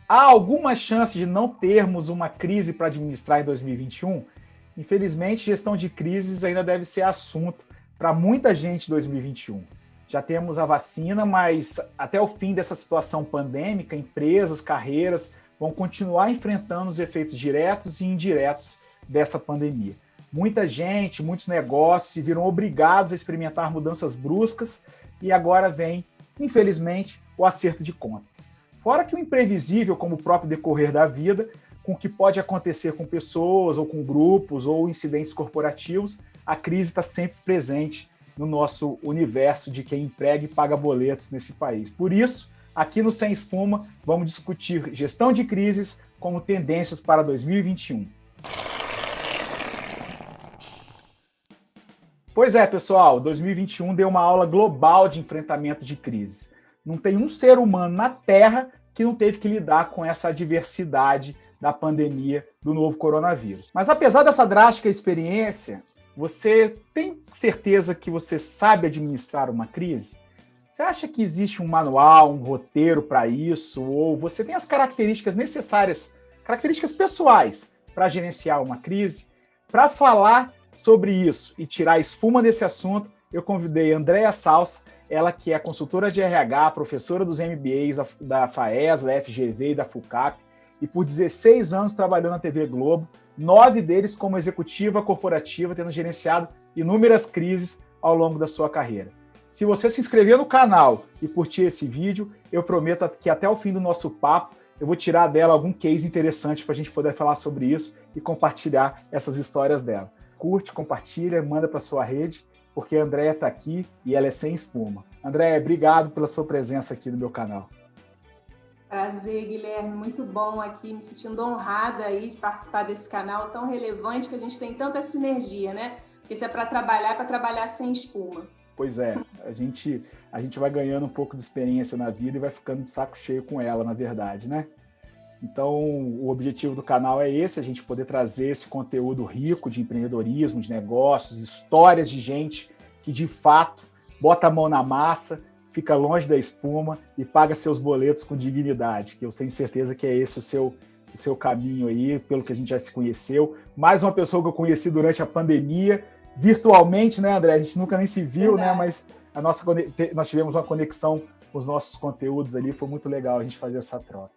Há alguma chance de não termos uma crise para administrar em 2021? Infelizmente, gestão de crises ainda deve ser assunto para muita gente em 2021. Já temos a vacina, mas até o fim dessa situação pandêmica, empresas, carreiras vão continuar enfrentando os efeitos diretos e indiretos dessa pandemia. Muita gente, muitos negócios se viram obrigados a experimentar mudanças bruscas e agora vem, infelizmente, o acerto de contas. Fora que o imprevisível, como o próprio decorrer da vida, com o que pode acontecer com pessoas, ou com grupos, ou incidentes corporativos, a crise está sempre presente no nosso universo de quem emprega e paga boletos nesse país. Por isso, aqui no Sem Espuma, vamos discutir gestão de crises como tendências para 2021. Pois é, pessoal, 2021 deu uma aula global de enfrentamento de crises. Não tem um ser humano na Terra que não teve que lidar com essa adversidade da pandemia do novo coronavírus. Mas apesar dessa drástica experiência, você tem certeza que você sabe administrar uma crise? Você acha que existe um manual, um roteiro para isso? Ou você tem as características necessárias, características pessoais, para gerenciar uma crise? Para falar sobre isso e tirar a espuma desse assunto, eu convidei a Andréa Salsa, ela que é consultora de RH, professora dos MBAs da FAES, da FGV e da FUCAP, e por 16 anos trabalhou na TV Globo, 9 deles como executiva corporativa, tendo gerenciado inúmeras crises ao longo da sua carreira. Se você se inscrever no canal e curtir esse vídeo, eu prometo que até o fim do nosso papo eu vou tirar dela algum case interessante para a gente poder falar sobre isso e compartilhar essas histórias dela. Curte, compartilha, manda para sua rede, porque a Andréa está aqui e ela é sem espuma. Andréa, obrigado pela sua presença aqui no meu canal. Prazer, Guilherme, muito bom aqui, me sentindo honrada aí de participar desse canal tão relevante que a gente tem tanta sinergia, né? Porque se é para trabalhar sem espuma. Pois é, a gente vai ganhando um pouco de experiência na vida e vai ficando de saco cheio com ela, na verdade, né? Então, o objetivo do canal é esse, a gente poder trazer esse conteúdo rico de empreendedorismo, de negócios, histórias de gente que, de fato, bota a mão na massa, fica longe da espuma e paga seus boletos com dignidade, que eu tenho certeza que é esse o seu caminho aí, pelo que a gente já se conheceu. Mais uma pessoa que eu conheci durante a pandemia, virtualmente, né, André? A gente nunca nem se viu, né? Mas nós tivemos uma conexão com os nossos conteúdos ali, foi muito legal a gente fazer essa troca.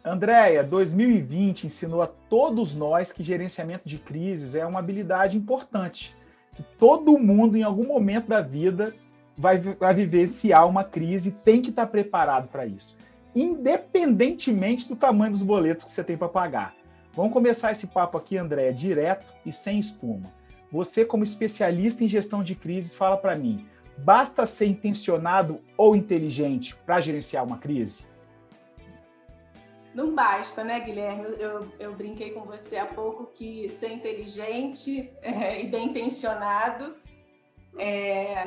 Andréia, 2020 ensinou a todos nós que gerenciamento de crises é uma habilidade importante, que todo mundo, em algum momento da vida, vai vivenciar uma crise e tem que estar preparado para isso, independentemente do tamanho dos boletos que você tem para pagar. Vamos começar esse papo aqui, Andréia, direto e sem espuma. Você, como especialista em gestão de crises, fala para mim, basta ser intencionado ou inteligente para gerenciar uma crise? Não basta, né, Guilherme? Eu brinquei com você há pouco que ser inteligente e bem intencionado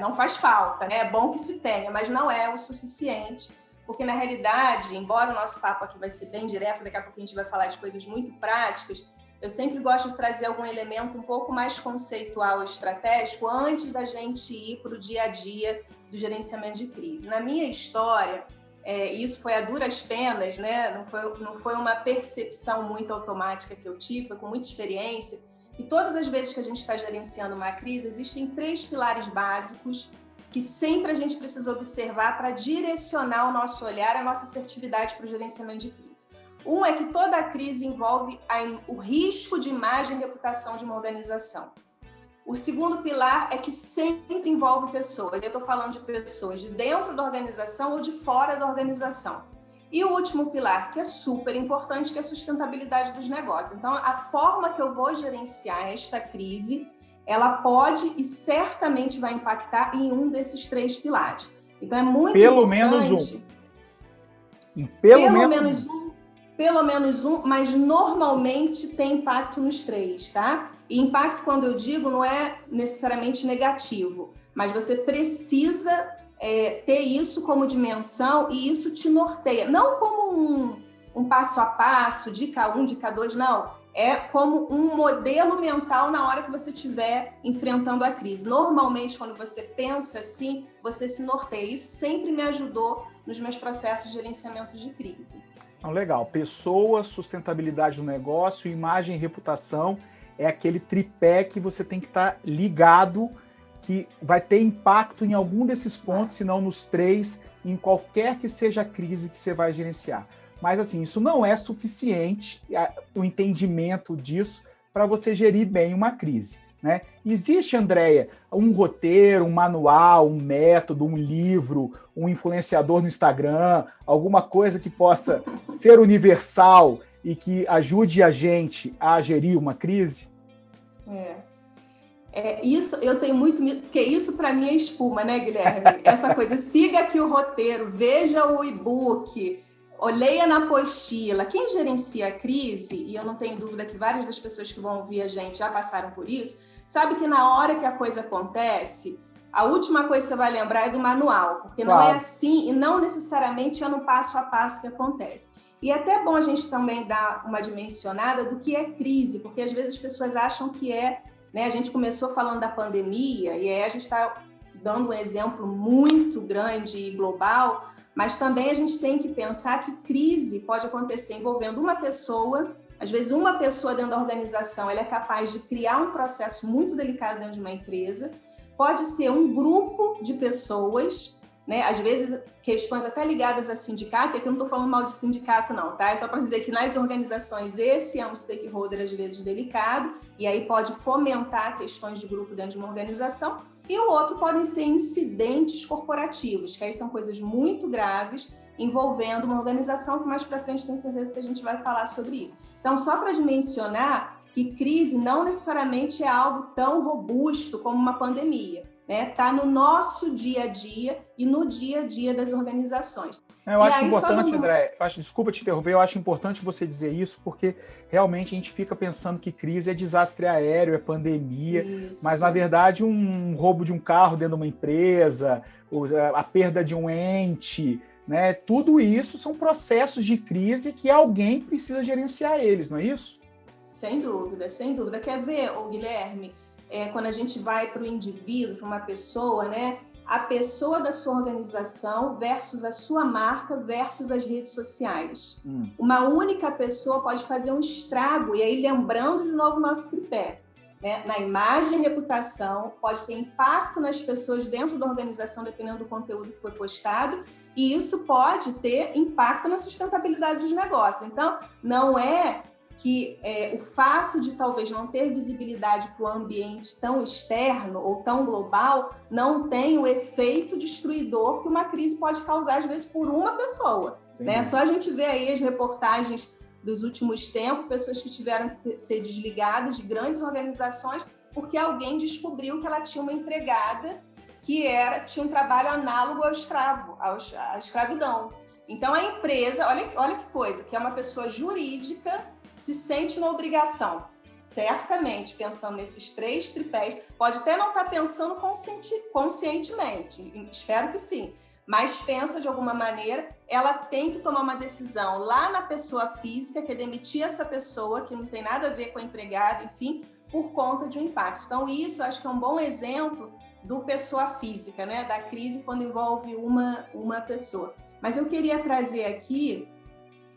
não faz falta, né? É bom que se tenha, mas não é o suficiente, porque na realidade, embora o nosso papo aqui vai ser bem direto, daqui a pouco a gente vai falar de coisas muito práticas, eu sempre gosto de trazer algum elemento um pouco mais conceitual e estratégico antes da gente ir para o dia a dia do gerenciamento de crise. Na minha história, isso foi a duras penas, né? Não foi uma percepção muito automática que eu tive, foi com muita experiência. E todas as vezes que a gente está gerenciando uma crise, existem 3 pilares básicos que sempre a gente precisa observar para direcionar o nosso olhar, a nossa assertividade para o gerenciamento de crise. Um é que toda a crise envolve o risco de imagem e reputação de uma organização. O segundo pilar é que sempre envolve pessoas. Eu estou falando de pessoas de dentro da organização ou de fora da organização. E o último pilar, que é super importante, que é a sustentabilidade dos negócios. Então, a forma que eu vou gerenciar esta crise, ela pode e certamente vai impactar em um desses 3 pilares. Então, é muito importante... Pelo menos um, mas normalmente tem impacto nos 3, tá? E impacto, quando eu digo, não é necessariamente negativo, mas você precisa ter isso como dimensão e isso te norteia. Não como um passo a passo, dica 1, dica 2, não. É como um modelo mental na hora que você estiver enfrentando a crise. Normalmente, quando você pensa assim, você se norteia. Isso sempre me ajudou nos meus processos de gerenciamento de crise. Então, legal. Pessoas, sustentabilidade do negócio, imagem e reputação é aquele tripé que você tem que estar ligado, que vai ter impacto em algum desses pontos, se não nos três, em qualquer que seja a crise que você vai gerenciar. Mas, assim, isso não é suficiente, o entendimento disso, para você gerir bem uma crise, né? Existe, Andréia, um roteiro, um manual, um método, um livro, um influenciador no Instagram, alguma coisa que possa ser universal e que ajude a gente a gerir uma crise? Isso eu tenho muito, porque isso para mim é espuma, né, Guilherme? Essa coisa, siga aqui o roteiro, veja o e-book, leia na apostila. Quem gerencia a crise, e eu não tenho dúvida que várias das pessoas que vão ouvir a gente já passaram por isso, sabe que na hora que a coisa acontece, a última coisa que você vai lembrar é do manual, porque não é assim e não necessariamente é no passo a passo que acontece. E é até bom a gente também dar uma dimensionada do que é crise, porque às vezes as pessoas acham que é, né? A gente começou falando da pandemia e aí a gente está dando um exemplo muito grande e global, mas também a gente tem que pensar que crise pode acontecer envolvendo uma pessoa. Às vezes uma pessoa dentro da organização ela é capaz de criar um processo muito delicado dentro de uma empresa, pode ser um grupo de pessoas, né? Às vezes questões até ligadas a sindicato, e aqui eu não estou falando mal de sindicato não, tá? É só para dizer que nas organizações esse é um stakeholder às vezes delicado, e aí pode fomentar questões de grupo dentro de uma organização, e o outro podem ser incidentes corporativos, que aí são coisas muito graves envolvendo uma organização, que mais para frente tenho certeza que a gente vai falar sobre isso. Então, só para dimensionar que crise não necessariamente é algo tão robusto como uma pandemia, né? Tá no nosso dia a dia e no dia a dia das organizações. Eu acho importante, André, desculpa te interromper, eu acho importante você dizer isso, porque realmente a gente fica pensando que crise é desastre aéreo, é pandemia, mas na verdade um roubo de um carro dentro de uma empresa, a perda de um ente, né? Tudo isso são processos de crise que alguém precisa gerenciar eles, não é isso? Sem dúvida, sem dúvida. Quer ver, Guilherme, quando a gente vai para o indivíduo, para uma pessoa, né? A pessoa da sua organização versus a sua marca versus as redes sociais. Uma única pessoa pode fazer um estrago, e aí lembrando de novo o nosso tripé, né? Na imagem e reputação, pode ter impacto nas pessoas dentro da organização, dependendo do conteúdo que foi postado, e isso pode ter impacto na sustentabilidade dos negócios. Então, não é que o fato de talvez não ter visibilidade para o ambiente tão externo ou tão global não tem o efeito destruidor que uma crise pode causar, às vezes, por uma pessoa. Né? Só a gente vê aí as reportagens dos últimos tempos, pessoas que tiveram que ser desligadas de grandes organizações porque alguém descobriu que ela tinha uma empregada que tinha um trabalho análogo ao escravo, à escravidão. Então, a empresa, olha que coisa, que é uma pessoa jurídica, se sente na obrigação, certamente, pensando nesses três tripés, pode até não estar pensando conscientemente, espero que sim, mas pensa de alguma maneira, ela tem que tomar uma decisão lá na pessoa física, que é demitir essa pessoa, que não tem nada a ver com a empregada, enfim, por conta de um impacto. Então, isso acho que é um bom exemplo do pessoa física, né? Da crise quando envolve uma pessoa. Mas eu queria trazer aqui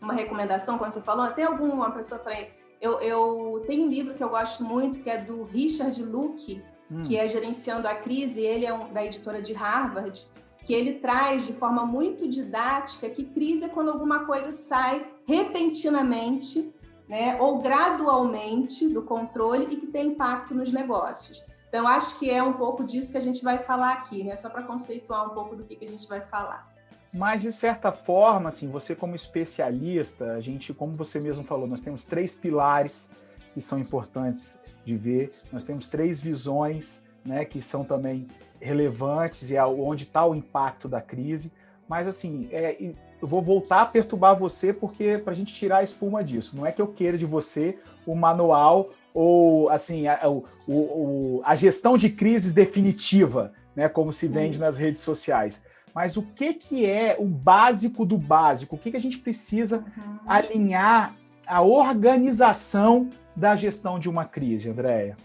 uma recomendação, quando você falou, até alguma pessoa falei, eu tenho um livro que eu gosto muito, que é do Richard Luke, que é Gerenciando a Crise, ele é da editora de Harvard, que ele traz de forma muito didática que crise é quando alguma coisa sai repentinamente, né, ou gradualmente do controle e que tem impacto nos negócios. Então, acho que é um pouco disso que a gente vai falar aqui, né, só para conceituar um pouco do que a gente vai falar. Mas, de certa forma, assim, você como especialista, a gente, como você mesmo falou, nós temos 3 pilares que são importantes de ver, nós temos 3 visões, né, que são também relevantes e onde está o impacto da crise. Mas, assim, eu vou voltar a perturbar você porque para a gente tirar a espuma disso. Não é que eu queira de você o manual ou, assim, a gestão de crises definitiva, né, como se vende nas redes sociais. Mas o que é o básico do básico? O que a gente precisa alinhar a organização da gestão de uma crise, Andréia?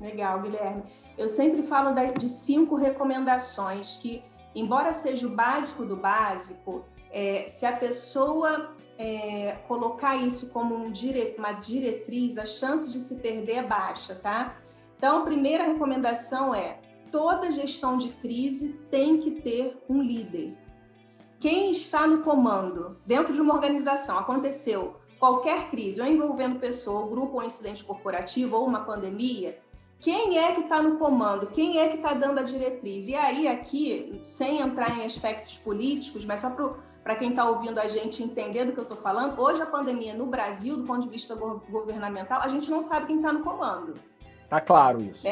Legal, Guilherme. Eu sempre falo de 5 recomendações que, embora seja o básico do básico, se a pessoa colocar isso como uma diretriz, a chance de se perder é baixa, tá? Então, a primeira recomendação é: toda gestão de crise tem que ter um líder. Quem está no comando dentro de uma organização, aconteceu qualquer crise, ou envolvendo pessoa, grupo, ou incidente corporativo, ou uma pandemia, quem é que está no comando? Quem é que está dando a diretriz? E aí, aqui, sem entrar em aspectos políticos, mas só para quem está ouvindo a gente entender do que eu estou falando, hoje a pandemia no Brasil, do ponto de vista governamental, a gente não sabe quem está no comando. Tá claro isso.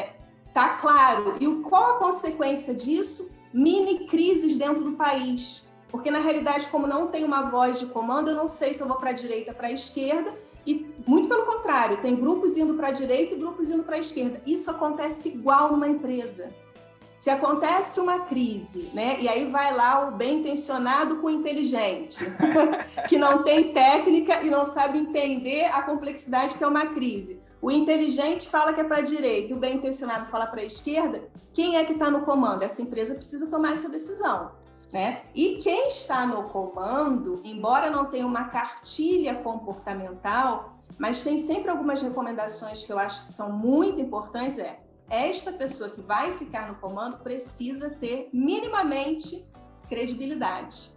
Tá claro. E qual a consequência disso? Mini crises dentro do país. Porque, na realidade, como não tem uma voz de comando, eu não sei se eu vou para a direita ou para a esquerda, e muito pelo contrário, tem grupos indo para a direita e grupos indo para a esquerda. Isso acontece igual numa empresa. Se acontece uma crise, né, e aí vai lá o bem-intencionado com o inteligente, que não tem técnica e não sabe entender a complexidade que é uma crise. O inteligente fala que é para a direita e o bem-intencionado fala para a esquerda. Quem é que está no comando? Essa empresa precisa tomar essa decisão, né? E quem está no comando, embora não tenha uma cartilha comportamental, mas tem sempre algumas recomendações que eu acho que são muito importantes, esta pessoa que vai ficar no comando precisa ter minimamente credibilidade,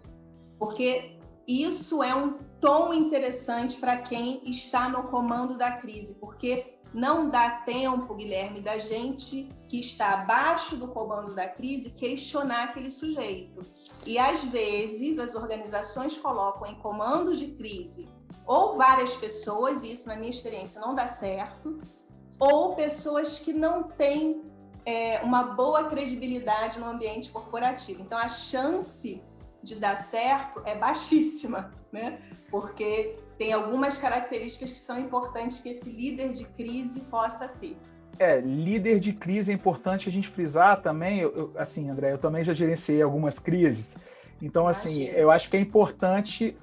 porque isso é um tom interessante para quem está no comando da crise, porque não dá tempo, Guilherme, da gente que está abaixo do comando da crise questionar aquele sujeito. E, às vezes, as organizações colocam em comando de crise ou várias pessoas, e isso, na minha experiência, não dá certo, ou pessoas que não têm uma boa credibilidade no ambiente corporativo. Então, a chance de dar certo é baixíssima, né? Porque tem algumas características que são importantes que esse líder de crise possa ter. Líder de crise é importante a gente frisar também. Assim, André, eu também já gerenciei algumas crises. Então, assim, eu acho que é importante,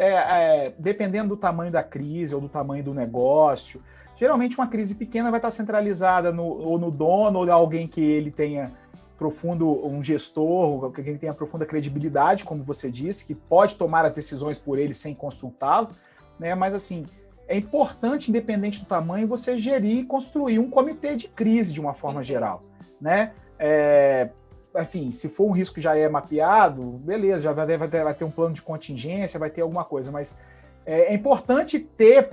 dependendo do tamanho da crise ou do tamanho do negócio, geralmente uma crise pequena vai estar centralizada ou no dono ou em alguém que ele tenha um gestor, que ele tenha profunda credibilidade, como você disse, que pode tomar as decisões por ele sem consultá-lo, né? Mas, assim, é importante, independente do tamanho, você gerir e construir um comitê de crise de uma forma geral, né? Enfim, se for um risco que já é mapeado, beleza, já vai ter um plano de contingência, vai ter alguma coisa, mas é importante ter,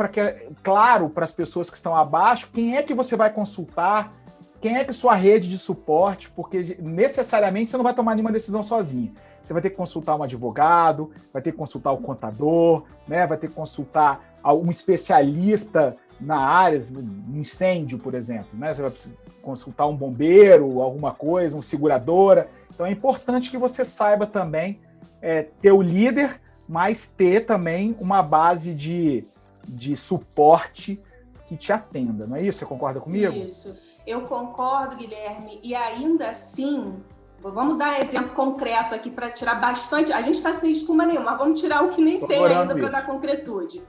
claro, para as pessoas que estão abaixo, quem é que você vai consultar, quem é que sua rede de suporte, porque necessariamente você não vai tomar nenhuma decisão sozinho. Você vai ter que consultar um advogado, vai ter que consultar o contador, né? Vai ter que consultar um especialista na área, um incêndio, por exemplo, né? Você vai consultar um bombeiro, alguma coisa, uma seguradora. Então é importante que você saiba também ter o líder, mas ter também uma base de suporte que te atenda, não é isso? Você concorda comigo? Isso, eu concordo, Guilherme, e ainda assim, vamos dar um exemplo concreto aqui para tirar bastante, a gente está sem espuma nenhuma, mas vamos tirar o que nem tem ainda para dar concretude.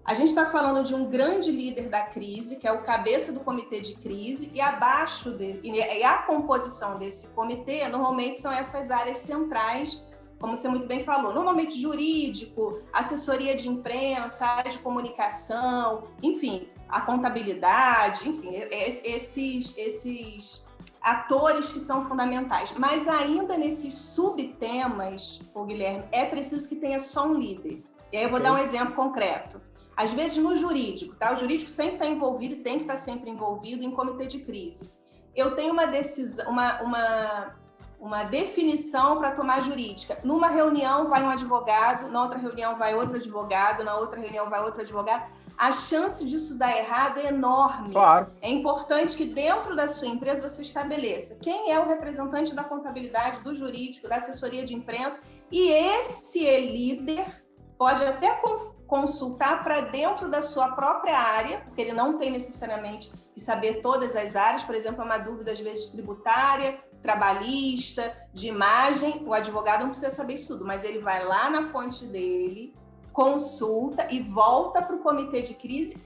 A gente está falando de um grande líder da crise, que é o cabeça do comitê de crise, e abaixo dele, e a composição desse comitê, normalmente são essas áreas centrais, como você muito bem falou, normalmente jurídico, assessoria de imprensa, área de comunicação, enfim, a contabilidade, enfim, esses atores que são fundamentais. Mas ainda nesses subtemas, Guilherme, é preciso que tenha só um líder. E aí eu vou dar um exemplo concreto. Às vezes no jurídico, tá? O jurídico sempre está envolvido e tem que estar sempre envolvido em comitê de crise. Eu tenho uma decisão, uma definição para tomar jurídica. Numa reunião vai um advogado, na outra reunião vai outro advogado, na outra reunião vai outro advogado. A chance disso dar errado é enorme. Claro. É importante que dentro da sua empresa você estabeleça quem é o representante da contabilidade, do jurídico, da assessoria de imprensa, e esse líder pode até consultar para dentro da sua própria área, porque ele não tem necessariamente que saber todas as áreas, por exemplo, é uma dúvida às vezes tributária, trabalhista, de imagem, o advogado não precisa saber isso tudo, mas ele vai lá na fonte dele, consulta e volta para o comitê de crise,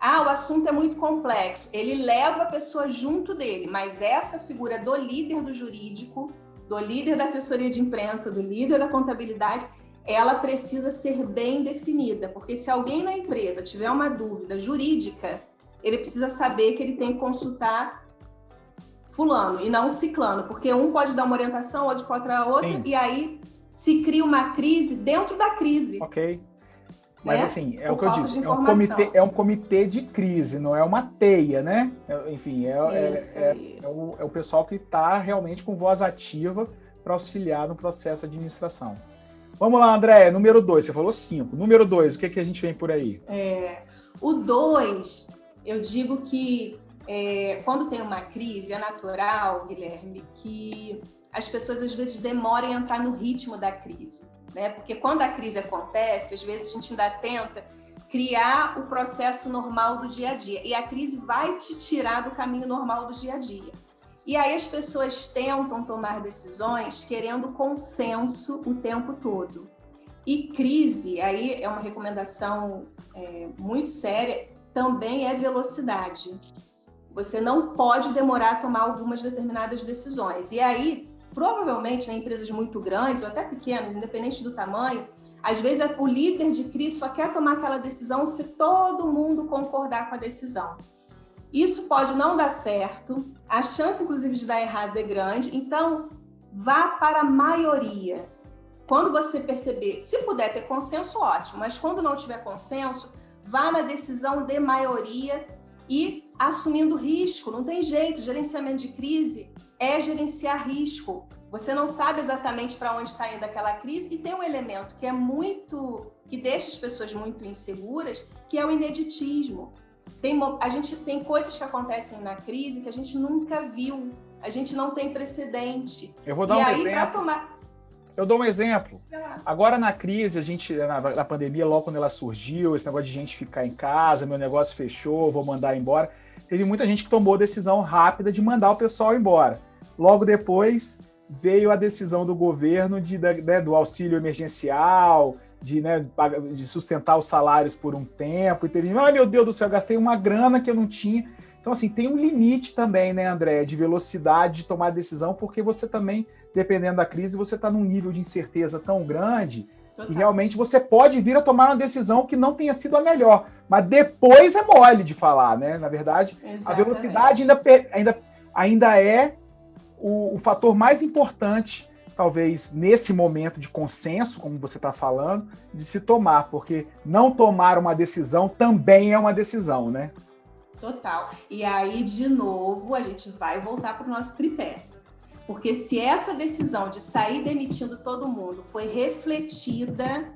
o assunto é muito complexo, ele leva a pessoa junto dele, mas essa figura do líder do jurídico, do líder da assessoria de imprensa, do líder da contabilidade, ela precisa ser bem definida, porque se alguém na empresa tiver uma dúvida jurídica, ele precisa saber que ele tem que consultar fulano e não ciclano, porque um pode dar uma orientação, outro pode dar outra, Sim. e aí se cria uma crise dentro da crise. Ok. Mas, né? assim, é Por o que eu falta disse, de é um comitê de crise, não é uma teia, né? Enfim, é o pessoal que está realmente com voz ativa para auxiliar no processo de administração. Vamos lá, André, número 2, você falou 5. Número 2, o que a gente vem por aí? O 2, eu digo que quando tem uma crise, é natural, Guilherme, que as pessoas às vezes demorem a entrar no ritmo da crise, né? Porque quando a crise acontece, às vezes a gente ainda tenta criar o processo normal do dia a dia, e a crise vai te tirar do caminho normal do dia a dia. E aí as pessoas tentam tomar decisões querendo consenso o tempo todo. E crise, aí é uma recomendação muito séria, também é velocidade. Você não pode demorar a tomar algumas determinadas decisões. E aí, provavelmente, em empresas muito grandes ou até pequenas, independente do tamanho, às vezes o líder de crise só quer tomar aquela decisão se todo mundo concordar com a decisão. Isso pode não dar certo, a chance, inclusive, de dar errado é grande, então vá para a maioria. Quando você perceber, se puder ter consenso, ótimo, mas quando não tiver consenso, vá na decisão de maioria e assumindo risco. Não tem jeito, gerenciamento de crise é gerenciar risco. Você não sabe exatamente para onde está indo aquela crise, e tem um elemento que deixa as pessoas muito inseguras, que é o ineditismo. A gente tem coisas que acontecem na crise que a gente nunca viu, a gente não tem precedente. Eu vou dar um exemplo. Eu dou um exemplo. Agora na crise, na pandemia, logo quando ela surgiu, esse negócio de gente ficar em casa, meu negócio fechou, vou mandar embora, teve muita gente que tomou a decisão rápida de mandar o pessoal embora. Logo depois veio a decisão do governo do auxílio emergencial, de sustentar os salários por um tempo, e teve, meu Deus do céu, gastei uma grana que eu não tinha. Então, assim, tem um limite também, né, André, de velocidade de tomar decisão, porque você também, dependendo da crise, você está num nível de incerteza tão grande que realmente você pode vir a tomar uma decisão que não tenha sido a melhor, mas depois é mole de falar, né? Na verdade, exatamente. A velocidade ainda é o fator mais importante, talvez, nesse momento de consenso, como você está falando, de se tomar, porque não tomar uma decisão também é uma decisão, né? Total. E aí, de novo, a gente vai voltar para o nosso tripé. Porque se essa decisão de sair demitindo todo mundo foi refletida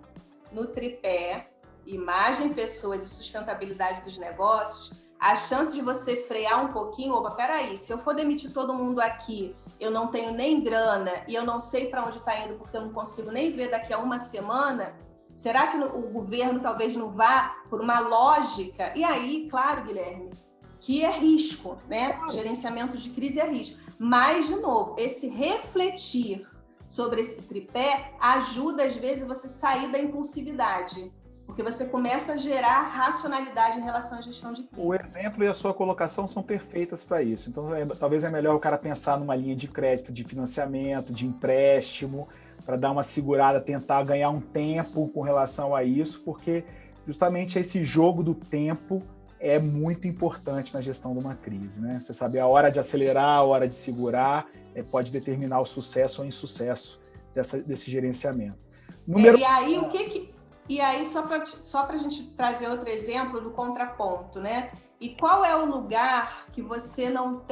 no tripé, imagem, pessoas e sustentabilidade dos negócios, a chance de você frear um pouquinho, peraí, se eu for demitir todo mundo aqui, eu não tenho nem grana e eu não sei para onde está indo porque eu não consigo nem ver daqui a uma semana, será que o governo talvez não vá por uma lógica? E aí, claro, Guilherme, que é risco, né? Gerenciamento de crise é risco. Mas, de novo, esse refletir sobre esse tripé ajuda, às vezes, você sair da impulsividade, porque você começa a gerar racionalidade em relação à gestão de crise. O exemplo e a sua colocação são perfeitas para isso. Então, talvez é melhor o cara pensar numa linha de crédito, de financiamento, de empréstimo, para dar uma segurada, tentar ganhar um tempo com relação a isso, porque justamente esse jogo do tempo é muito importante na gestão de uma crise, né? Você saber a hora de acelerar, a hora de segurar, pode determinar o sucesso ou insucesso desse gerenciamento. E aí, só para a gente trazer outro exemplo do contraponto, né? E qual é o lugar que você não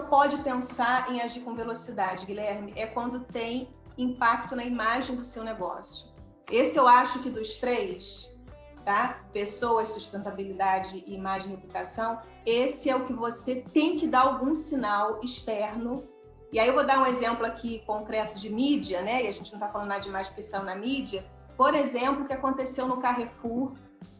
pode pensar em agir com velocidade, Guilherme? É quando tem impacto na imagem do seu negócio. Esse eu acho que dos três, tá? Pessoas, sustentabilidade, imagem e reputação, esse é o que você tem que dar algum sinal externo. E aí eu vou dar um exemplo aqui concreto de mídia, né? E a gente não está falando nada de mais especial na mídia. Por exemplo, o que aconteceu no Carrefour,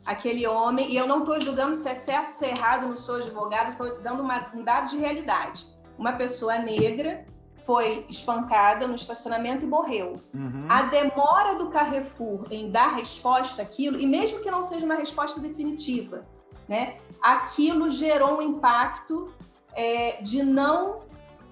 aquele homem, e eu não estou julgando se é certo, se é errado, não sou advogado, estou dando um dado de realidade. Uma pessoa negra foi espancada no estacionamento e morreu. Uhum. A demora do Carrefour em dar resposta àquilo, e mesmo que não seja uma resposta definitiva, né, aquilo gerou um impacto de não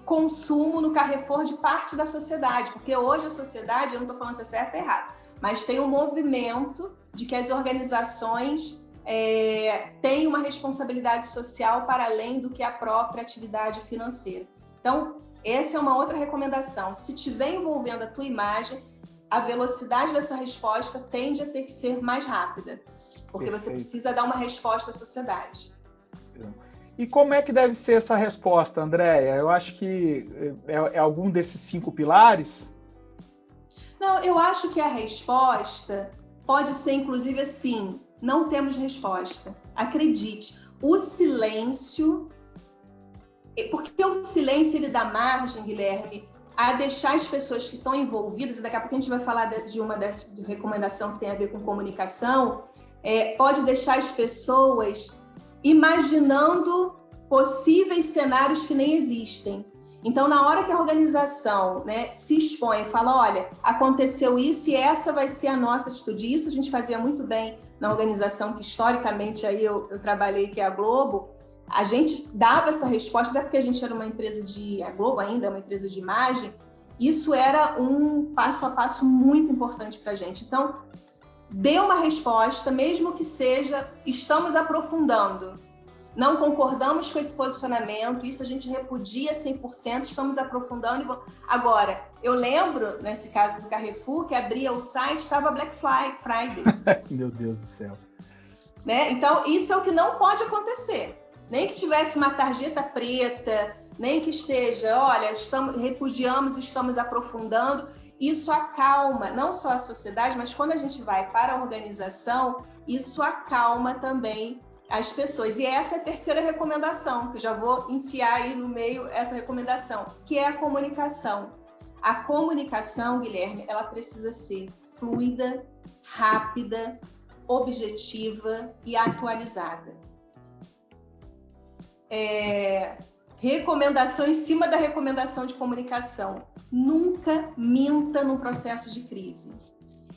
consumo no Carrefour de parte da sociedade, porque hoje a sociedade, eu não estou falando se é certo ou errado, mas tem um movimento de que as organizações têm uma responsabilidade social para além do que a própria atividade financeira. Então, essa é uma outra recomendação. Se estiver envolvendo a tua imagem, a velocidade dessa resposta tende a ter que ser mais rápida, porque Perfeito. Você precisa dar uma resposta à sociedade. E como é que deve ser essa resposta, Andréia? Eu acho que é algum desses 5 pilares? Não, eu acho que a resposta pode ser, inclusive, assim, não temos resposta. Acredite, o silêncio... Porque o silêncio, ele dá margem, Guilherme, a deixar as pessoas que estão envolvidas, e daqui a pouco a gente vai falar de uma de recomendação que tem a ver com comunicação, pode deixar as pessoas imaginando possíveis cenários que nem existem. Então, na hora que a organização, né, se expõe e fala, olha, aconteceu isso e essa vai ser a nossa atitude. Isso a gente fazia muito bem na organização que historicamente aí eu trabalhei, que é a Globo. A gente dava essa resposta, até porque a gente era uma empresa a Globo ainda é uma empresa de imagem, isso era um passo a passo muito importante para a gente. Então, dê uma resposta, mesmo que seja, estamos aprofundando, não concordamos com esse posicionamento, isso a gente repudia 100%, estamos aprofundando. Agora, eu lembro, nesse caso do Carrefour, que abria o site, estava Black Friday. Meu Deus do céu. Né? Então, isso é o que não pode acontecer. Nem que tivesse uma tarjeta preta, nem que esteja, olha, repudiamos, estamos aprofundando. Isso acalma não só a sociedade, mas quando a gente vai para a organização, isso acalma também as pessoas. E essa é a terceira recomendação, que eu já vou enfiar aí no meio essa recomendação, que é a comunicação. A comunicação, Guilherme, ela precisa ser fluida, rápida, objetiva e atualizada. Recomendação em cima da recomendação de comunicação. Nunca minta no processo de crise.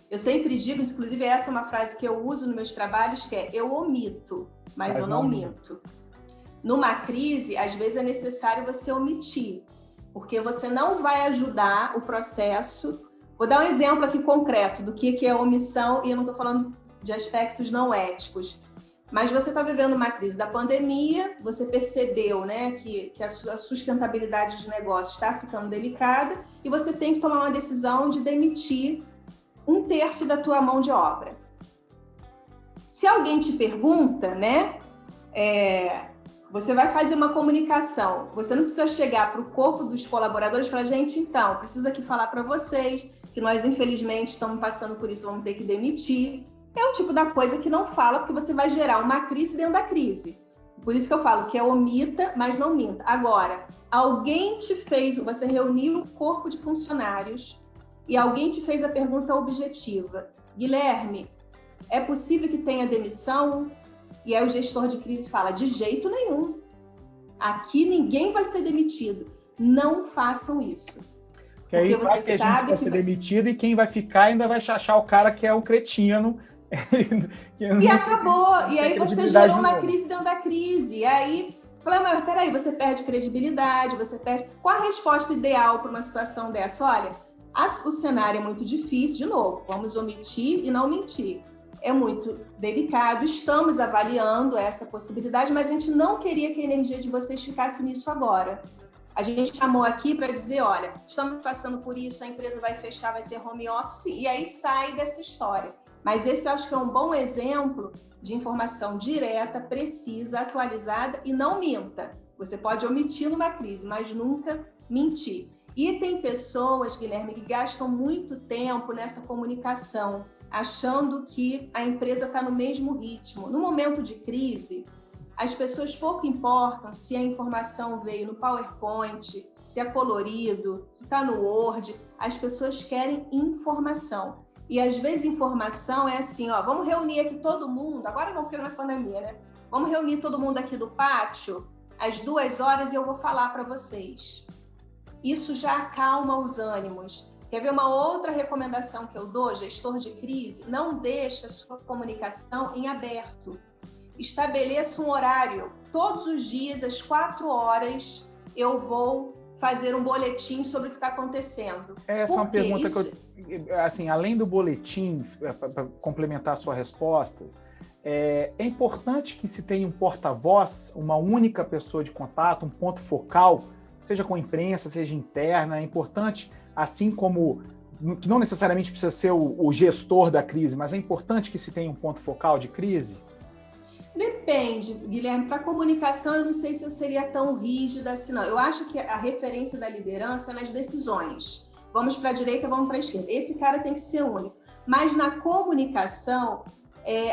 Eu sempre digo, inclusive essa é uma frase que eu uso nos meus trabalhos, que é: eu omito, mas eu não minto. Numa crise, às vezes é necessário você omitir, porque você não vai ajudar o processo. Vou dar um exemplo aqui concreto do que é omissão, e eu não estou falando de aspectos não éticos. Mas você está vivendo uma crise da pandemia, você percebeu, né, que a sustentabilidade de negócio está ficando delicada e você tem que tomar uma decisão de demitir 1/3 da tua mão de obra. Se alguém te pergunta, né, você vai fazer uma comunicação, você não precisa chegar para o corpo dos colaboradores e falar, gente, então, preciso aqui falar para vocês que nós, infelizmente, estamos passando por isso, vamos ter que demitir. É o tipo da coisa que não fala, porque você vai gerar uma crise dentro da crise. Por isso que eu falo que é omita, mas não minta. Agora, alguém te fez, você reuniu o corpo de funcionários e alguém te fez a pergunta objetiva. Guilherme, é possível que tenha demissão? E aí o gestor de crise fala, de jeito nenhum. Aqui ninguém vai ser demitido. Não façam isso. Porque aí vai ter gente que vai ser demitido e quem vai ficar ainda vai achar o cara que é um cretino. E acabou. E aí você gerou uma crise dentro da crise. E aí, falei, mas peraí, você perde credibilidade, você perde... Qual a resposta ideal para uma situação dessa? Olha, o cenário é muito difícil, de novo, vamos omitir e não mentir. É muito delicado, estamos avaliando essa possibilidade, mas a gente não queria que a energia de vocês ficasse nisso agora. A gente chamou aqui para dizer, olha, estamos passando por isso, a empresa vai fechar, vai ter home office, e aí sai dessa história. Mas esse eu acho que é um bom exemplo de informação direta, precisa, atualizada e não minta. Você pode omitir numa crise, mas nunca mentir. E tem pessoas, Guilherme, que gastam muito tempo nessa comunicação, achando que a empresa está no mesmo ritmo. No momento de crise, as pessoas pouco importam se a informação veio no PowerPoint, se é colorido, se está no Word. As pessoas querem informação. E às vezes informação é assim, ó, vamos reunir aqui todo mundo, agora não, porque na pandemia, né? Vamos reunir todo mundo aqui do pátio às 2 horas e eu vou falar para vocês. Isso já acalma os ânimos. Quer ver uma outra recomendação que eu dou, gestor de crise? Não deixe a sua comunicação em aberto. Estabeleça um horário. Todos os dias, às 4 horas, eu vou fazer um boletim sobre o que está acontecendo. Essa é uma pergunta que eu, assim, além do boletim, para complementar a sua resposta, é importante que se tenha um porta-voz, uma única pessoa de contato, um ponto focal, seja com a imprensa, seja interna. É importante, assim como, que não necessariamente precisa ser o gestor da crise, mas é importante que se tenha um ponto focal de crise? Depende, Guilherme. Para comunicação, eu não sei se eu seria tão rígida assim, não. Eu acho que a referência da liderança é nas decisões. Vamos para a direita, vamos para a esquerda. Esse cara tem que ser único. Mas na comunicação,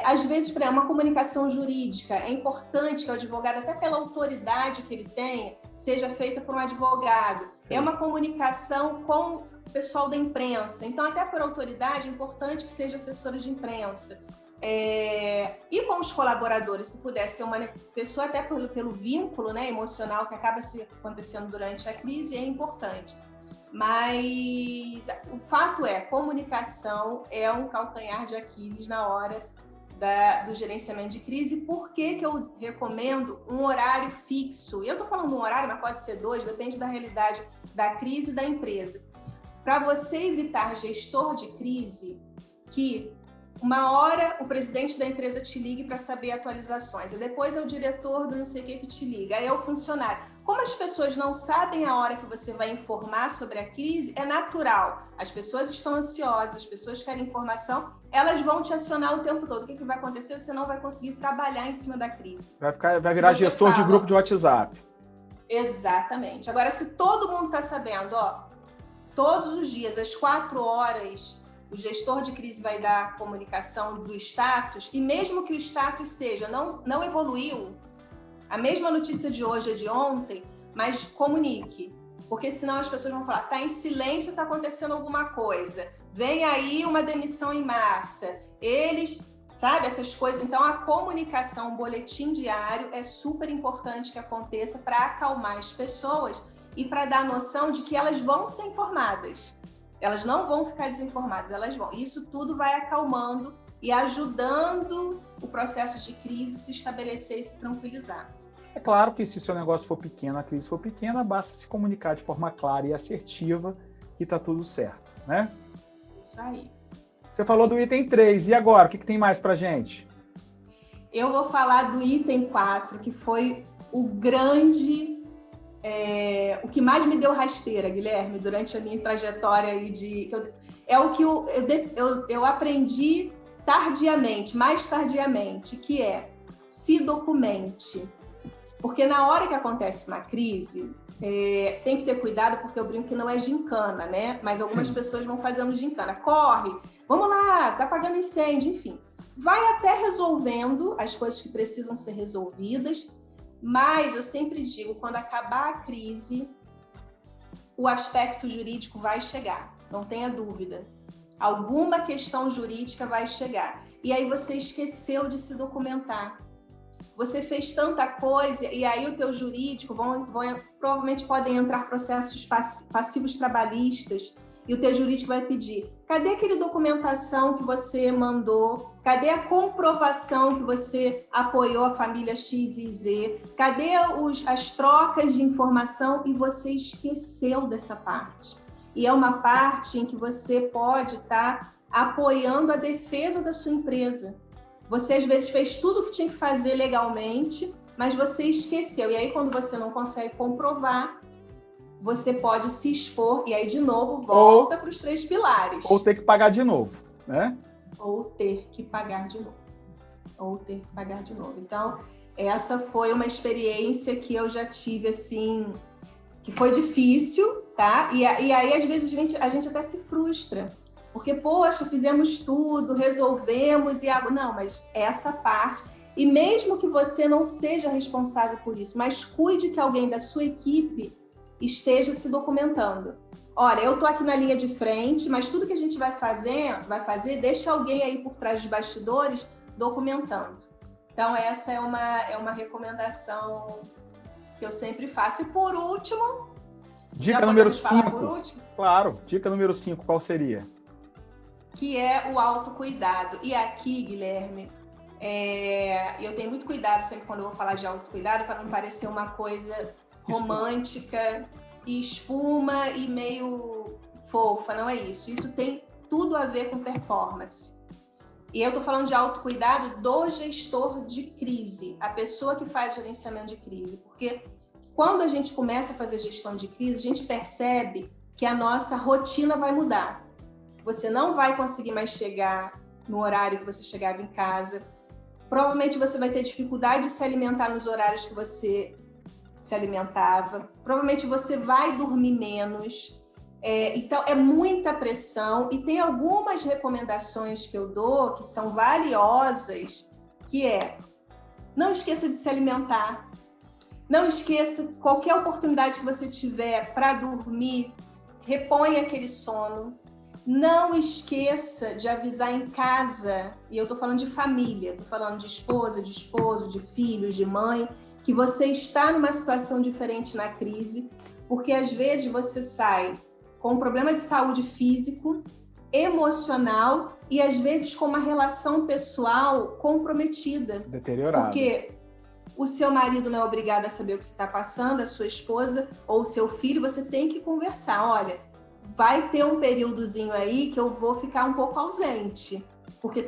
às vezes, para uma comunicação jurídica, é importante que o advogado, até pela autoridade que ele tenha, seja feita por um advogado. Sim. É uma comunicação com o pessoal da imprensa. Então, até por autoridade, é importante que seja assessora de imprensa. E com os colaboradores, se puder ser uma pessoa, até pelo vínculo, né, emocional que acaba se acontecendo durante a crise, é importante. Mas o fato é, comunicação é um calcanhar de Aquiles na hora do gerenciamento de crise. Por que eu recomendo um horário fixo? Eu estou falando um horário, mas pode ser 2, depende da realidade da crise e da empresa. Para você evitar gestor de crise, que uma hora o presidente da empresa te ligue para saber atualizações, e depois é o diretor do não sei o que te liga, aí é o funcionário. Como as pessoas não sabem a hora que você vai informar sobre a crise, é natural. As pessoas estão ansiosas, as pessoas querem informação, elas vão te acionar o tempo todo. O que vai acontecer? Você não vai conseguir trabalhar em cima da crise. Vai virar gestor de grupo de WhatsApp. Exatamente. Agora, se todo mundo está sabendo, todos os dias, às 4 horas... o gestor de crise vai dar a comunicação do status, e mesmo que o status seja, não evoluiu, a mesma notícia de hoje é de ontem, mas comunique, porque senão as pessoas vão falar, está em silêncio, está acontecendo alguma coisa, vem aí uma demissão em massa, sabe, essas coisas. Então, a comunicação, o boletim diário é super importante que aconteça para acalmar as pessoas e para dar a noção de que elas vão ser informadas. Elas não vão ficar desinformadas, elas vão. Isso tudo vai acalmando e ajudando o processo de crise se estabelecer e se tranquilizar. É claro que se o seu negócio for pequeno, a crise for pequena, basta se comunicar de forma clara e assertiva que está tudo certo, né? Isso aí. Você falou do item 3, e agora? O que tem mais pra gente? Eu vou falar do item 4, que foi o grande... o que mais me deu rasteira, Guilherme, durante a minha trajetória aí é o que eu aprendi mais tardiamente, que é se documente. Porque na hora que acontece uma crise, tem que ter cuidado, porque eu brinco que não é gincana, né? Mas algumas pessoas vão fazendo gincana. Corre, vamos lá, tá apagando incêndio, enfim. Vai até resolvendo as coisas que precisam ser resolvidas. Mas eu sempre digo, quando acabar a crise, o aspecto jurídico vai chegar, não tenha dúvida. Alguma questão jurídica vai chegar. E aí você esqueceu de se documentar. Você fez tanta coisa, e aí o teu jurídico provavelmente podem entrar processos passivos trabalhistas, e o teu jurídico vai pedir, cadê aquele documentação que você mandou? Cadê a comprovação que você apoiou a família X e Z? Cadê as trocas de informação? E você esqueceu dessa parte. E é uma parte em que você pode estar apoiando a defesa da sua empresa. Você, às vezes, fez tudo o que tinha que fazer legalmente, mas você esqueceu. E aí, quando você não consegue comprovar, você pode se expor, e aí, de novo, volta para os 3 pilares. Ou ter que pagar de novo, né? Ou ter que pagar de novo. Então, essa foi uma experiência que eu já tive, assim, que foi difícil, tá? E aí, às vezes, a gente até se frustra. Porque, poxa, fizemos tudo, resolvemos, não, mas essa parte... E mesmo que você não seja responsável por isso, mas cuide que alguém da sua equipe esteja se documentando. Olha, eu estou aqui na linha de frente, mas tudo que a gente vai fazer, deixa alguém aí por trás dos bastidores documentando. Então, essa é uma recomendação que eu sempre faço. E por último... Dica número 5. Claro, dica número 5, qual seria? Que é o autocuidado. E aqui, Guilherme, eu tenho muito cuidado sempre quando eu vou falar de autocuidado, para não parecer uma coisa romântica, e espuma e meio fofa, não é isso. Isso tem tudo a ver com performance. E eu estou falando de autocuidado do gestor de crise, a pessoa que faz gerenciamento de crise, porque quando a gente começa a fazer gestão de crise, a gente percebe que a nossa rotina vai mudar. Você não vai conseguir mais chegar no horário que você chegava em casa. Provavelmente você vai ter dificuldade de se alimentar nos horários que você se alimentava. Provavelmente você vai dormir menos. Então, é muita pressão. E tem algumas recomendações que eu dou que são valiosas, que não esqueça de se alimentar. Não esqueça, qualquer oportunidade que você tiver para dormir, reponha aquele sono. Não esqueça de avisar em casa, e eu estou falando de família, estou falando de esposa, de esposo, de filhos, de mãe, que você está numa situação diferente na crise, porque às vezes você sai com um problema de saúde físico, emocional e às vezes com uma relação pessoal comprometida. Deteriorada. Porque o seu marido não é obrigado a saber o que você está passando, a sua esposa ou o seu filho, você tem que conversar. Olha, vai ter um períodozinho aí que eu vou ficar um pouco ausente, porque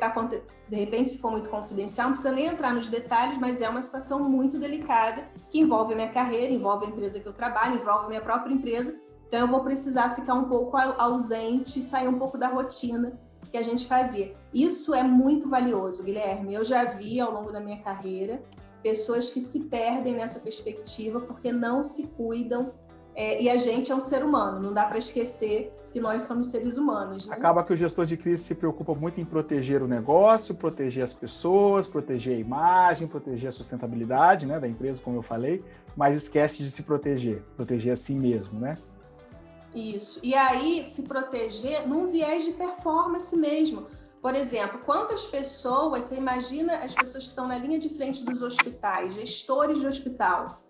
de repente, se for muito confidencial, não precisa nem entrar nos detalhes, mas é uma situação muito delicada que envolve a minha carreira, envolve a empresa que eu trabalho, envolve a minha própria empresa, então eu vou precisar ficar um pouco ausente, sair um pouco da rotina que a gente fazia. Isso é muito valioso, Guilherme. Eu já vi ao longo da minha carreira pessoas que se perdem nessa perspectiva porque não se cuidam. E a gente é um ser humano, não dá para esquecer que nós somos seres humanos. Né? Acaba que o gestor de crise se preocupa muito em proteger o negócio, proteger as pessoas, proteger a imagem, proteger a sustentabilidade, né, da empresa, como eu falei, mas esquece de se proteger a si mesmo, né? Isso. E aí, se proteger num viés de performance mesmo. Por exemplo, quantas pessoas, você imagina as pessoas que estão na linha de frente dos hospitais, gestores de hospital,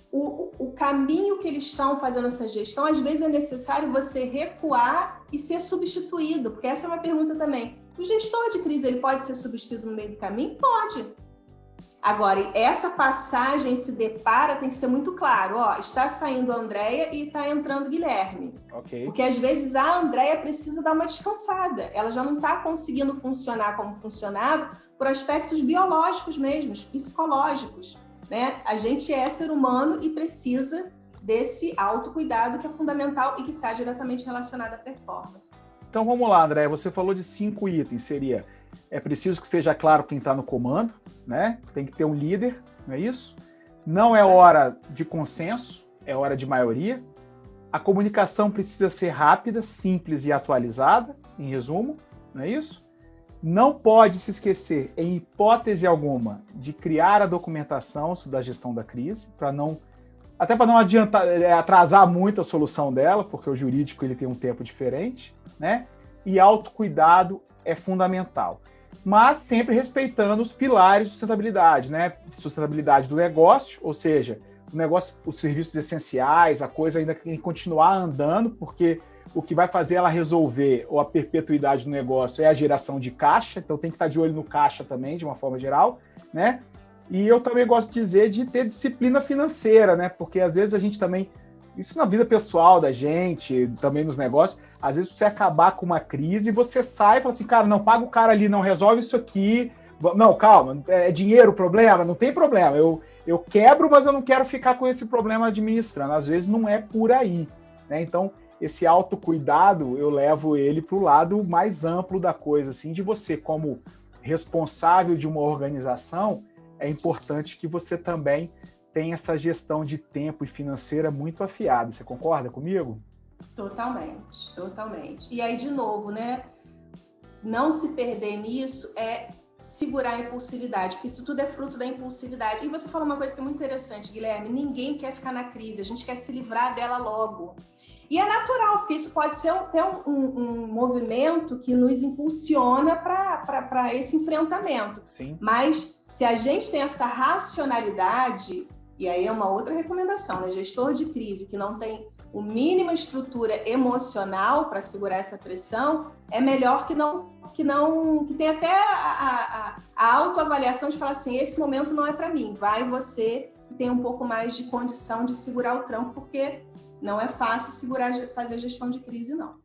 o caminho que eles estão fazendo essa gestão, às vezes é necessário você recuar e ser substituído, porque essa é uma pergunta também. O gestor de crise, ele pode ser substituído no meio do caminho? Pode. Agora, essa passagem se depara, tem que ser muito claro, está saindo a Andréia e está entrando o Guilherme. Okay. Porque às vezes a Andréia precisa dar uma descansada, ela já não está conseguindo funcionar como funcionava por aspectos biológicos mesmo, psicológicos. Né? A gente é ser humano e precisa desse autocuidado que é fundamental e que está diretamente relacionado à performance. Então vamos lá, André, você falou de 5 itens, é preciso que esteja claro quem está no comando, né? Tem que ter um líder, não é isso? Não é hora de consenso, é hora de maioria. A comunicação precisa ser rápida, simples e atualizada, em resumo, não é isso? Não pode se esquecer, em hipótese alguma, de criar a documentação da gestão da crise, para não atrasar muito a solução dela, porque o jurídico ele tem um tempo diferente, né? E autocuidado é fundamental. Mas sempre respeitando os pilares de sustentabilidade, né? Sustentabilidade do negócio, ou seja, os serviços essenciais, a coisa ainda tem que continuar andando, porque o que vai fazer ela resolver ou a perpetuidade do negócio é a geração de caixa, então tem que estar de olho no caixa também, de uma forma geral, né? E eu também gosto de dizer de ter disciplina financeira, né? Porque às vezes a gente também, isso na vida pessoal da gente, também nos negócios, às vezes você acabar com uma crise, você sai e fala assim, cara, não, paga o cara ali, não resolve isso aqui, não, calma, é dinheiro o problema? Não tem problema, eu quebro, mas eu não quero ficar com esse problema administrando, às vezes não é por aí, né? Então, esse autocuidado, eu levo ele para o lado mais amplo da coisa, assim, de você como responsável de uma organização, é importante que você também tenha essa gestão de tempo e financeira muito afiada. Você concorda comigo? Totalmente, totalmente. E aí, de novo, né? Não se perder nisso é segurar a impulsividade, porque isso tudo é fruto da impulsividade. E você falou uma coisa que é muito interessante, Guilherme, ninguém quer ficar na crise, a gente quer se livrar dela logo. E é natural, porque isso pode ser até um movimento que nos impulsiona para esse enfrentamento. Sim. Mas se a gente tem essa racionalidade, e aí é uma outra recomendação, né? Gestor de crise que não tem o mínima estrutura emocional para segurar essa pressão, é melhor que tenha até a autoavaliação de falar assim, esse momento não é para mim, vai você ter um pouco mais de condição de segurar o tranco, porque não é fácil fazer gestão de crise, não.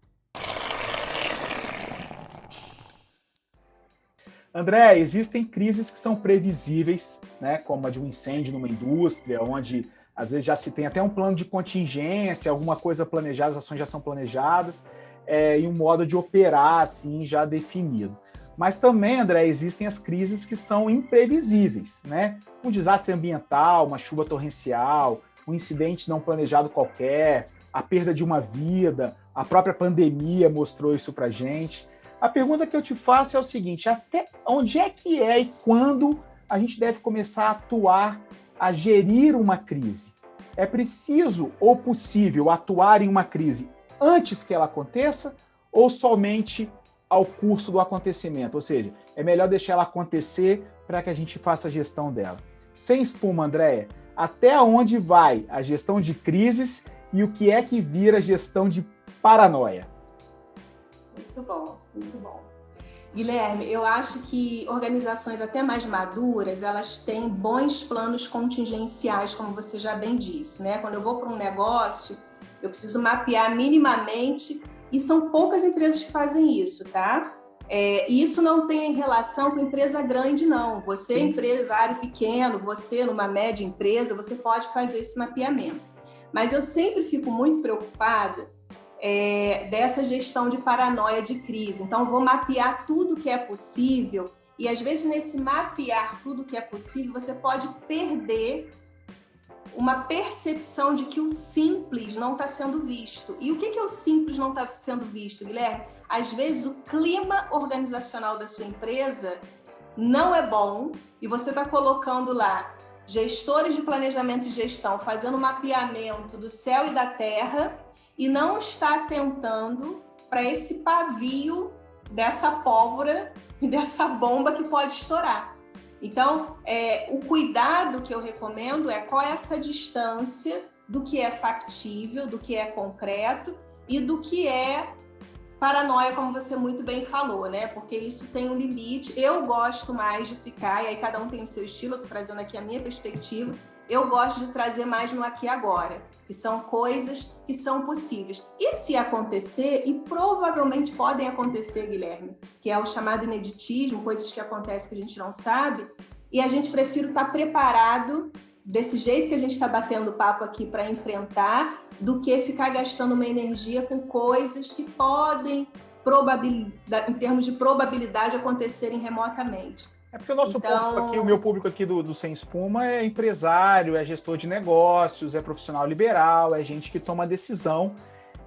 André, existem crises que são previsíveis, né, como a de um incêndio numa indústria, onde às vezes já se tem até um plano de contingência, alguma coisa planejada, as ações já são planejadas, e um modo de operar assim já definido. Mas também, André, existem as crises que são imprevisíveis, né? Um desastre ambiental, uma chuva torrencial, um incidente não planejado qualquer, a perda de uma vida, a própria pandemia mostrou isso pra gente. A pergunta que eu te faço é o seguinte: até onde é que e quando a gente deve começar a atuar, a gerir uma crise? É preciso ou possível atuar em uma crise antes que ela aconteça ou somente ao curso do acontecimento? Ou seja, é melhor deixar ela acontecer para que a gente faça a gestão dela. Sem espuma, Andréia, até onde vai a gestão de crises e o que é que vira gestão de paranoia? Muito bom, muito bom. Guilherme, eu acho que organizações até mais maduras, elas têm bons planos contingenciais, como você já bem disse, né? Quando eu vou para um negócio, eu preciso mapear minimamente, e são poucas empresas que fazem isso, tá? E isso não tem relação com empresa grande, não. Você, empresário pequeno, você numa média empresa, você pode fazer esse mapeamento. Mas eu sempre fico muito preocupada dessa gestão de paranoia de crise. Então, eu vou mapear tudo que é possível e, às vezes, nesse mapear tudo que é possível, você pode perder uma percepção de que o simples não está sendo visto. E o que é o simples não está sendo visto, Guilherme? Às vezes, o clima organizacional da sua empresa não é bom e você está colocando lá gestores de planejamento e gestão fazendo mapeamento do céu e da terra e não está atentando para esse pavio dessa pólvora e dessa bomba que pode estourar. Então, o cuidado que eu recomendo qual é essa distância do que é factível, do que é concreto e do que é paranoia, como você muito bem falou, né? Porque isso tem um limite. Eu gosto mais de ficar, e aí cada um tem o seu estilo, eu estou trazendo aqui a minha perspectiva, eu gosto de trazer mais no aqui e agora, que são coisas que são possíveis. E se acontecer, e provavelmente podem acontecer, Guilherme, que é o chamado ineditismo, coisas que acontecem que a gente não sabe, e a gente prefere estar preparado desse jeito que a gente está batendo papo aqui para enfrentar, do que ficar gastando uma energia com coisas que podem, em termos de probabilidade, acontecerem remotamente. É porque o nosso público aqui, o meu público aqui do Sem Espuma é empresário, é gestor de negócios, é profissional liberal, é gente que toma decisão.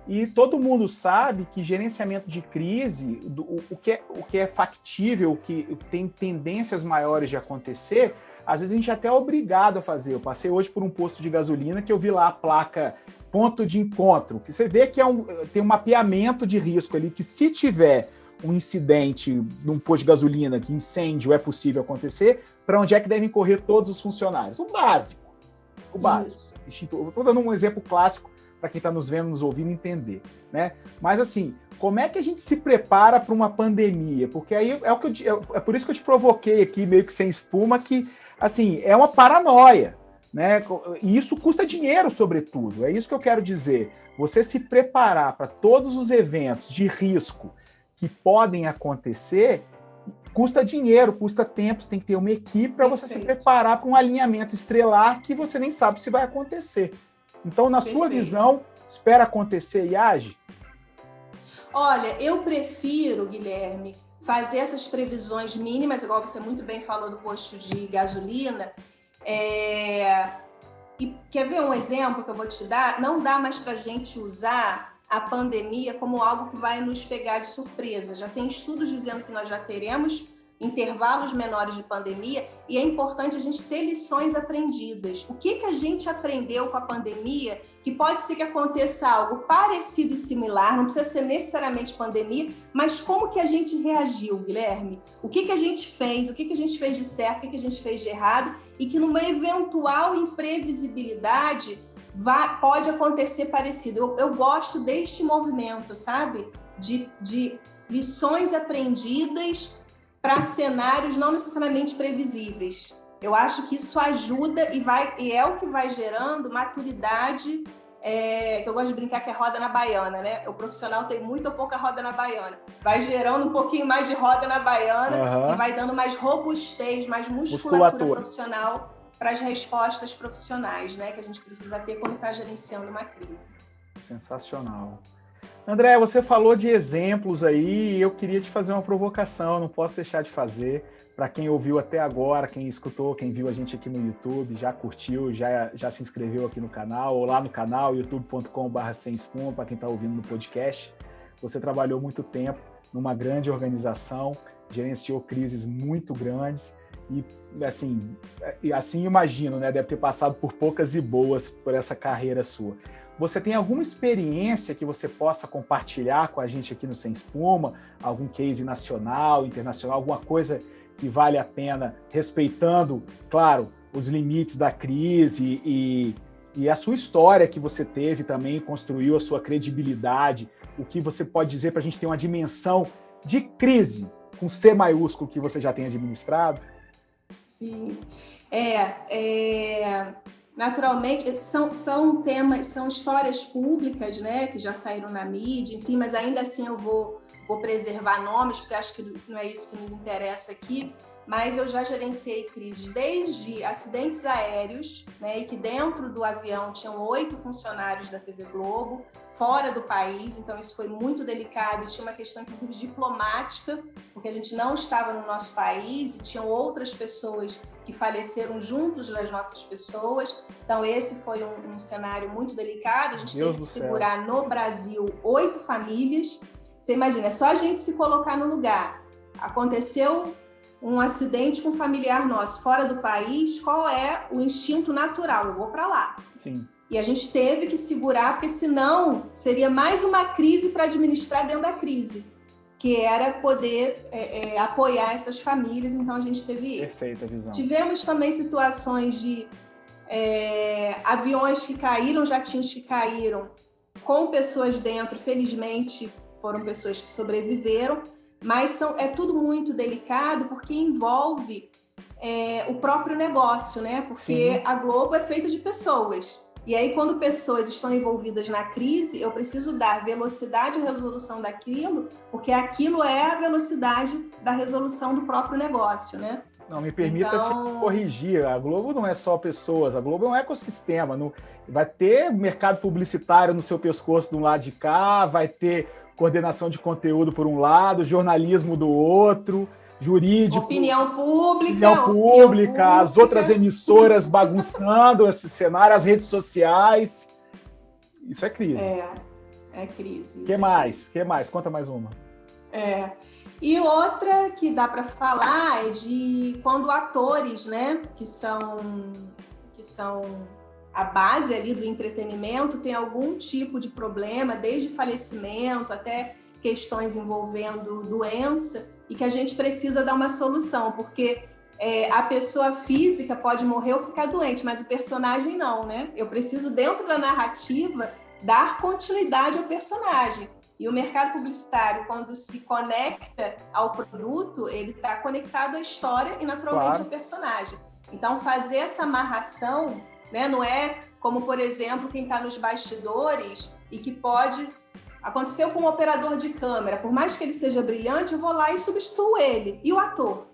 E todo mundo sabe que gerenciamento de crise, o que é factível, o que tem tendências maiores de acontecer, às vezes a gente é até obrigado a fazer. Eu passei hoje por um posto de gasolina que eu vi lá a placa ponto de encontro, que você vê que tem um mapeamento de risco ali, que se tiver um incidente num posto de gasolina, que incêndio é possível acontecer, para onde é que devem correr todos os funcionários? O básico. Estou dando um exemplo clássico para quem está nos vendo, nos ouvindo entender, né? Mas assim, como é que a gente se prepara para uma pandemia? Porque aí é por isso que eu te provoquei aqui, meio que sem espuma, que assim, é uma paranoia, né? E isso custa dinheiro, sobretudo. É isso que eu quero dizer. Você se preparar para todos os eventos de risco que podem acontecer, custa dinheiro, custa tempo, você tem que ter uma equipe para você se preparar para um alinhamento estrelar que você nem sabe se vai acontecer. Então, na sua visão, espera acontecer e age? Olha, eu prefiro, Guilherme, fazer essas previsões mínimas, igual você muito bem falou do posto de gasolina. E quer ver um exemplo que eu vou te dar? Não dá mais para a gente usar a pandemia como algo que vai nos pegar de surpresa. Já tem estudos dizendo que nós já teremos intervalos menores de pandemia e é importante a gente ter lições aprendidas. O que a gente aprendeu com a pandemia que pode ser que aconteça algo parecido e similar, não precisa ser necessariamente pandemia, mas como que a gente reagiu, Guilherme? O que a gente fez? O que a gente fez de certo? O que a gente fez de errado? E que numa eventual imprevisibilidade pode acontecer parecido. Eu gosto deste movimento, sabe? De lições aprendidas para cenários não necessariamente previsíveis. Eu acho que isso ajuda e é o que vai gerando maturidade, que eu gosto de brincar que é roda na baiana, né? O profissional tem muita ou pouca roda na baiana. Vai gerando um pouquinho mais de roda na baiana e vai dando mais robustez, mais musculatura profissional para as respostas profissionais, né? Que a gente precisa ter quando está gerenciando uma crise. Sensacional. André, você falou de exemplos aí e eu queria te fazer uma provocação, não posso deixar de fazer. Para quem ouviu até agora, quem escutou, quem viu a gente aqui no YouTube, já curtiu, já se inscreveu aqui no canal, ou lá no canal, youtube.com/semespuma, para quem está ouvindo no podcast. Você trabalhou muito tempo numa grande organização, gerenciou crises muito grandes e assim imagino, né? Deve ter passado por poucas e boas por essa carreira sua. Você tem alguma experiência que você possa compartilhar com a gente aqui no Sem Espuma? Algum case nacional, internacional, alguma coisa que vale a pena, respeitando, claro, os limites da crise e a sua história que você teve também, construiu a sua credibilidade, o que você pode dizer para a gente ter uma dimensão de crise, com C maiúsculo, que você já tem administrado? Sim, naturalmente, são temas, são histórias públicas, né, que já saíram na mídia, enfim, mas ainda assim eu vou preservar nomes, porque acho que não é isso que nos interessa aqui, mas eu já gerenciei crises desde acidentes aéreos, né, e que dentro do avião tinham 8 funcionários da TV Globo, fora do país, então isso foi muito delicado, e tinha uma questão, inclusive, diplomática, porque a gente não estava no nosso país e tinham outras pessoas que faleceram juntos das nossas pessoas, então esse foi um cenário muito delicado, a gente teve que segurar no Brasil 8 famílias. Você imagina, é só a gente se colocar no lugar. Aconteceu um acidente com um familiar nosso fora do país, qual é o instinto natural? Eu vou para lá. Sim. E a gente teve que segurar, porque senão seria mais uma crise para administrar dentro da crise, que era poder apoiar essas famílias, então a gente teve isso. Perfeita visão. Tivemos também situações de aviões que caíram, jatinhos que caíram com pessoas dentro, felizmente foram pessoas que sobreviveram, mas é tudo muito delicado porque envolve o próprio negócio, né? Porque a Globo é feita de pessoas. E aí, quando pessoas estão envolvidas na crise, eu preciso dar velocidade à resolução daquilo, porque aquilo é a velocidade da resolução do próprio negócio, né? Não, me permita te corrigir, a Globo não é só pessoas, a Globo é um ecossistema. Vai ter mercado publicitário no seu pescoço de um lado de cá, vai ter coordenação de conteúdo por um lado, jornalismo do outro, jurídico... Opinião pública, as outras emissoras bagunçando esse cenário, as redes sociais. Isso é crise. É crise. O que mais? Conta mais uma. E outra que dá para falar é de quando atores, né, que são a base ali do entretenimento, tem algum tipo de problema, desde falecimento até questões envolvendo doença, e que a gente precisa dar uma solução, porque a pessoa física pode morrer ou ficar doente, mas o personagem não, né? Eu preciso, dentro da narrativa, dar continuidade ao personagem. E o mercado publicitário, quando se conecta ao produto, ele está conectado à história e, naturalmente, ao personagem. Então, fazer essa amarração, né, não é como, por exemplo, quem está nos bastidores e que pode... Aconteceu com um operador de câmera, por mais que ele seja brilhante, eu vou lá e substituo ele. E o ator,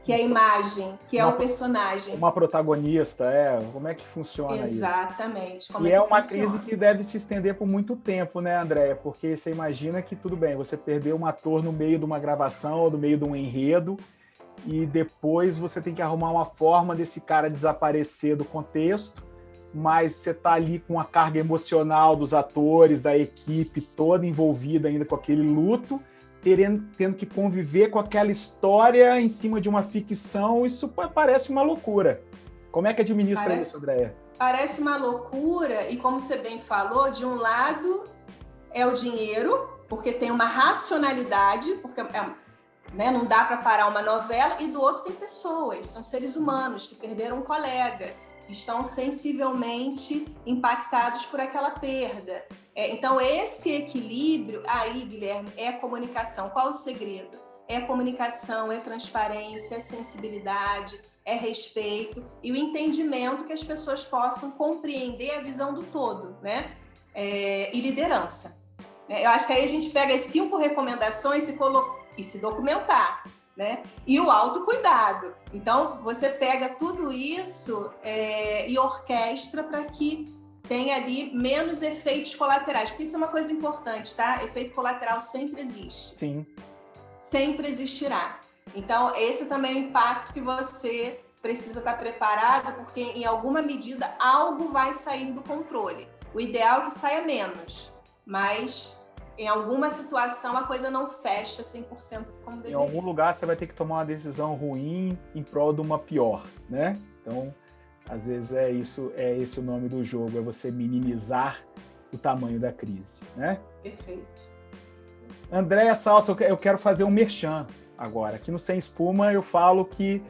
que é a imagem, que é o personagem. Uma protagonista, como é que funciona isso? Exatamente. E é uma crise que deve se estender por muito tempo, né, Andréia? Porque você imagina que, tudo bem, você perdeu um ator no meio de uma gravação ou no meio de um enredo, e depois você tem que arrumar uma forma desse cara desaparecer do contexto, mas você está ali com a carga emocional dos atores, da equipe toda envolvida ainda com aquele luto, tendo que conviver com aquela história em cima de uma ficção. Isso parece uma loucura. Como é que administra isso, Andréia? Parece uma loucura, e como você bem falou, de um lado é o dinheiro, porque tem uma racionalidade, porque não dá para parar uma novela, e do outro tem pessoas, são seres humanos que perderam um colega, estão sensivelmente impactados por aquela perda. Então, esse equilíbrio, aí, Guilherme, é a comunicação. Qual o segredo? É a comunicação, é transparência, é sensibilidade, é respeito e o entendimento que as pessoas possam compreender a visão do todo, né? E liderança. Eu acho que aí a gente pega as 5 recomendações e se documentar, né? E o autocuidado. Então, você pega tudo isso e orquestra para que tenha ali menos efeitos colaterais, porque isso é uma coisa importante, tá? Efeito colateral sempre existe. Sim. Sempre existirá. Então, esse também é o impacto que você precisa estar preparado, porque em alguma medida algo vai sair do controle. O ideal é que saia menos, mas em alguma situação a coisa não fecha 100% como deveria. Em algum lugar você vai ter que tomar uma decisão ruim em prol de uma pior, né? Então, às vezes é esse o nome do jogo, é você minimizar o tamanho da crise, né? Perfeito. Andréa Salsa, eu quero fazer um merchan agora. Aqui no Sem Espuma eu falo que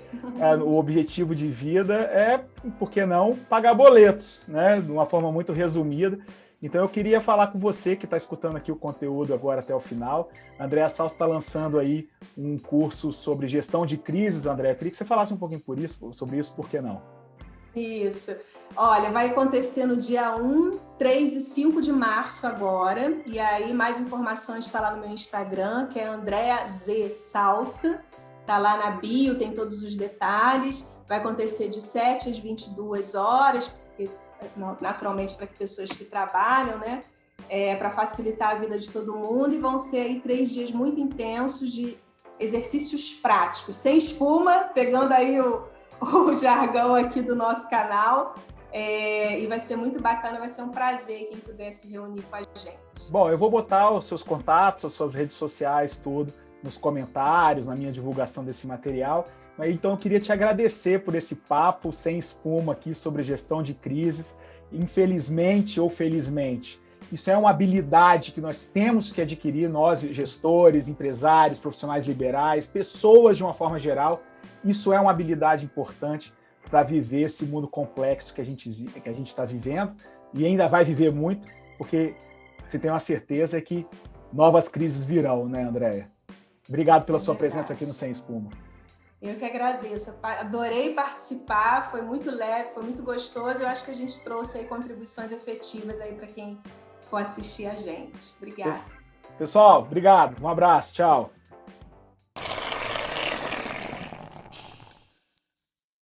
o objetivo de vida é, por que não, pagar boletos, né? De uma forma muito resumida. Então eu queria falar com você que está escutando aqui o conteúdo agora até o final. A Andréa Salsa está lançando aí um curso sobre gestão de crises, Andréa. Eu queria que você falasse um pouquinho sobre isso, por que não? Isso. Olha, vai acontecer no dia 1, 3 e 5 de março agora. E aí, mais informações está lá no meu Instagram, que é Andréa Z Salsa. Está lá na bio, tem todos os detalhes. Vai acontecer de 7 às 22 horas, porque, naturalmente para pessoas que trabalham, né? Para facilitar a vida de todo mundo. E vão ser aí 3 dias muito intensos de exercícios práticos, sem espuma, pegando aí o jargão aqui do nosso canal, e vai ser muito bacana, vai ser um prazer quem puder se reunir com a gente. Bom, eu vou botar os seus contatos, as suas redes sociais, tudo, nos comentários, na minha divulgação desse material. Então eu queria te agradecer por esse papo sem espuma aqui sobre gestão de crises. Infelizmente ou felizmente, isso é uma habilidade que nós temos que adquirir, nós gestores, empresários, profissionais liberais, pessoas de uma forma geral. Isso é uma habilidade importante para viver esse mundo complexo que a gente está vivendo e ainda vai viver muito, porque você tem uma certeza que novas crises virão, né, Andréa? Obrigado pela sua presença aqui no Sem Espuma. Eu que agradeço. Adorei participar, foi muito leve, foi muito gostoso. Eu acho que a gente trouxe aí contribuições efetivas aí para quem for assistir a gente. Obrigada. Pessoal, obrigado. Um abraço. Tchau.